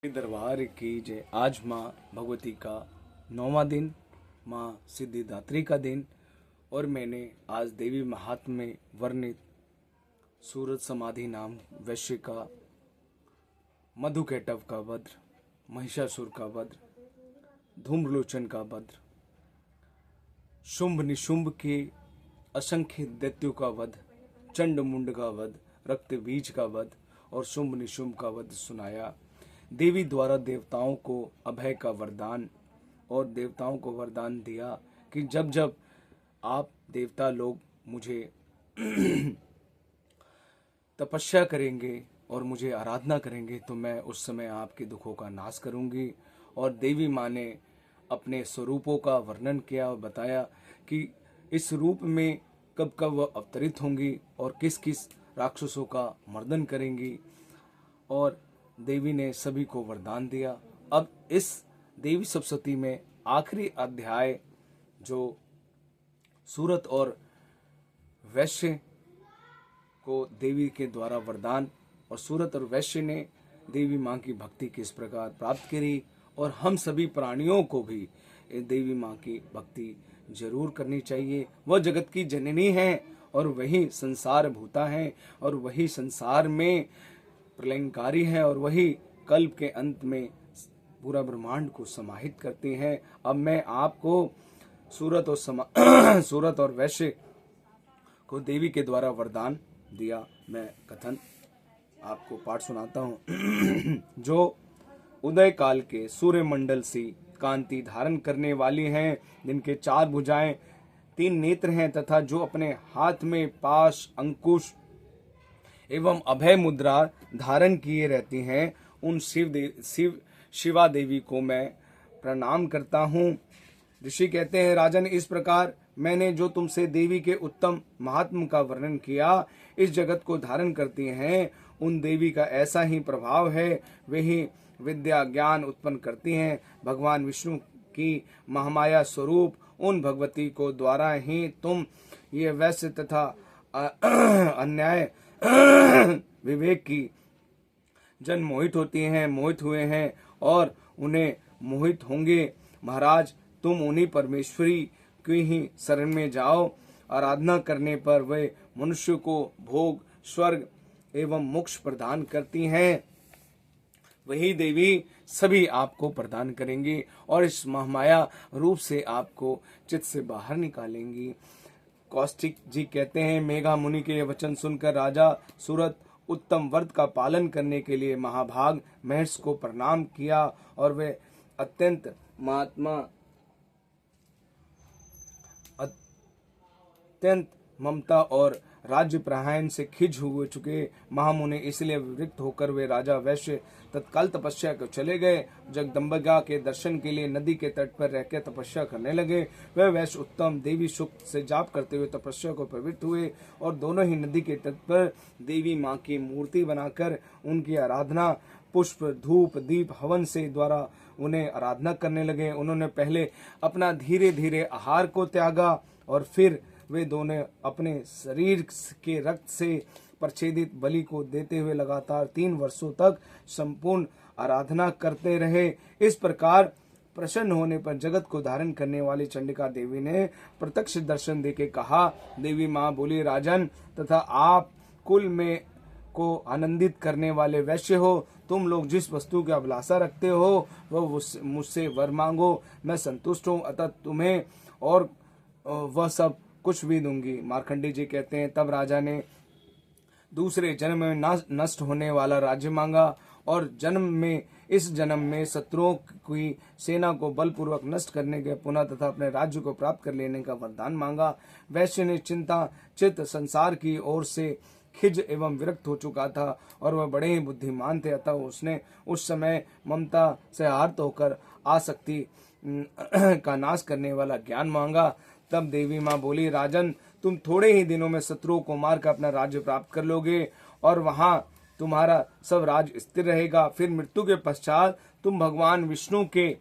दरबार की जय। आज माँ भगवती का 9वां दिन, माँ सिद्धिदात्री का दिन, और मैंने आज देवी महात्म्य में वर्णित सूरत समाधि नाम वैश्य का, मधुकैटव का वध, महिषासुर का वध, धूम्रलोचन का वध, शुंभ निशुंभ के असंख्य दैत्यों का वध, चंड मुंड का वध, रक्त बीज का वध और शुंभ निशुंभ का वध सुनाया। देवी द्वारा देवताओं को अभय का वरदान, और देवताओं को वरदान दिया कि जब जब आप देवता लोग मुझे तपस्या करेंगे और मुझे आराधना करेंगे तो मैं उस समय आपके दुखों का नाश करूंगी। और देवी माँ ने अपने स्वरूपों का वर्णन किया और बताया कि इस रूप में कब कब वह अवतरित होंगी और किस किस राक्षसों का मर्दन करेंगी, और देवी ने सभी को वरदान दिया। अब इस देवी सप्तशती में आखिरी अध्याय जो सूरत और वैश्य को देवी के द्वारा वरदान, और सूरत और वैश्य ने देवी माँ की भक्ति किस प्रकार प्राप्त करी, और हम सभी प्राणियों को भी देवी माँ की भक्ति जरूर करनी चाहिए। वह जगत की जननी है और वही संसार भूता है, और वही संसार में प्रलयंकारी है, और वही कल्प के अंत में पूरा ब्रह्मांड को समाहित करती हैं। अब मैं आपको सूरत और वैश्य को देवी के द्वारा वरदान दिया, मैं कथन आपको पाठ सुनाता हूँ। जो उदय काल के सूर्य मंडल सी कांति धारण करने वाली हैं, जिनके 4 भुजाएं 3 नेत्र हैं, तथा जो अपने हाथ में पाश, अंकुश एवं अभय मुद्रा धारण किए रहती हैं, उन शिवा देवी को मैं प्रणाम करता हूँ। ऋषि कहते हैं, राजन, इस प्रकार मैंने जो तुमसे देवी के उत्तम महात्म का वर्णन किया, इस जगत को धारण करती हैं, उन देवी का ऐसा ही प्रभाव है। वे ही विद्या ज्ञान उत्पन्न करती हैं। भगवान विष्णु की महामाया स्वरूप उन भगवती को द्वारा ही तुम ये वैश्य तथा अन्याय विवेक की जन मोहित होती हैं, मोहित हुए हैं और उन्हें मोहित होंगे। महाराज, तुम उन्हीं परमेश्वरी की ही शरण में जाओ। आराधना करने पर वे मनुष्य को भोग, स्वर्ग एवं मोक्ष प्रदान करती हैं। वही देवी सभी आपको प्रदान करेंगी और इस महामाया रूप से आपको चित्त से बाहर निकालेंगी। कौशिक जी कहते हैं, मेघा मुनि के वचन सुनकर राजा सूरत उत्तम व्रत का पालन करने के लिए महाभाग महर्षि को प्रणाम किया, और वे अत्यंत ममता और राज्य प्रहायन से खिज हुए चुके महामुनि, इसलिए विरक्त होकर वे राजा वैश्य तत्काल तपस्या को चले गए। जगदम्बिका के दर्शन के लिए नदी के तट पर रहकर तपस्या करने लगे। वे वैश्य उत्तम देवी सुख से जाप करते हुए तपस्या को प्रवृत्त हुए और दोनों ही नदी के तट पर देवी माँ की मूर्ति बनाकर उनकी आराधना पुष्प, धूप, दीप, हवन से द्वारा उन्हें आराधना करने लगे। उन्होंने पहले अपना धीरे धीरे आहार को त्यागा और फिर वे दोनों अपने शरीर के रक्त से प्रच्छेदित बलि को देते हुए लगातार 3 वर्षों तक संपूर्ण आराधना करते रहे। इस प्रकार प्रसन्न होने पर जगत को धारण करने वाली चंडिका देवी ने प्रत्यक्ष दर्शन देके कहा, देवी माँ बोली, राजन तथा आप कुल में को आनंदित करने वाले वैश्य हो, तुम लोग जिस वस्तु की अभिलाषा रखते हो वह मुझसे वर मांगो, मैं संतुष्ट हूँ, अतः तुम्हें और वह सब कुछ भी दूंगी। मार्कंडेय जी कहते हैं, तब राजा ने दूसरे जन्म में नष्ट होने वाला राज्य मांगा और इस जन्म में शत्रुओं की सेना को बलपूर्वक नष्ट करने के पुनः तथा अपने राज्य को प्राप्त कर लेने का वरदान मांगा। वैश्य ने चित्त संसार की ओर से खिज एवं विरक्त हो चुका था और वह बड़े ही बुद्धिमान थे, अतः उसने उस समय ममता से आर्त होकर आसक्ति का नाश करने वाला ज्ञान मांगा। तब देवी माँ बोली, राजन, तुम थोड़े ही दिनों में शत्रुओं को मारकर अपना राज्य प्राप्त कर लोगे और वहां तुम्हारा सब राज्य स्थिर रहेगा। फिर मृत्यु के पश्चात तुम भगवान विष्णु के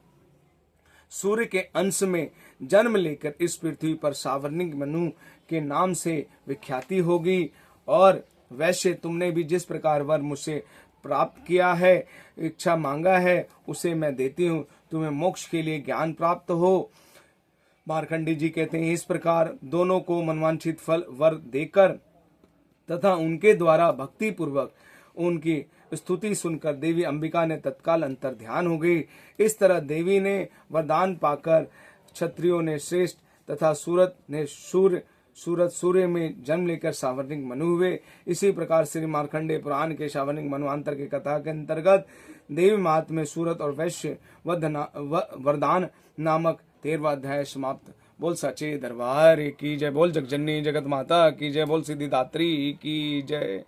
सूर्य के अंश में जन्म लेकर इस पृथ्वी पर सावर्णिक मनु के नाम से विख्याति होगी। और वैश्य, तुमने भी जिस प्रकार वर मुझसे प्राप्त किया है, इच्छा मांगा है, उसे मैं देती हूँ। तुम्हें मोक्ष के लिए ज्ञान प्राप्त हो। मार्कंडेय जी कहते हैं, इस प्रकार दोनों को मनवांछित फल वर देकर तथा उनके द्वारा भक्ति पूर्वक उनकी स्तुति सुनकर देवी अंबिका ने तत्काल अंतर ध्यान हो गई। इस तरह देवी ने वरदान पाकर क्षत्रियों ने श्रेष्ठ तथा सूर्य में जन्म लेकर सावर्णिक मनु हुए। इसी प्रकार श्री मार्कंडेय पुराण के सावर्णिक मनुआंतर की कथा के अंतर्गत देवी महात्म्य में सूरत और वैश्य वरदान नामक 13वां अध्याय समाप्त। बोल सच्चे दरबार की जय, बोल जगजननी जगत माता की जय, बोल सिद्धिदात्री की जय।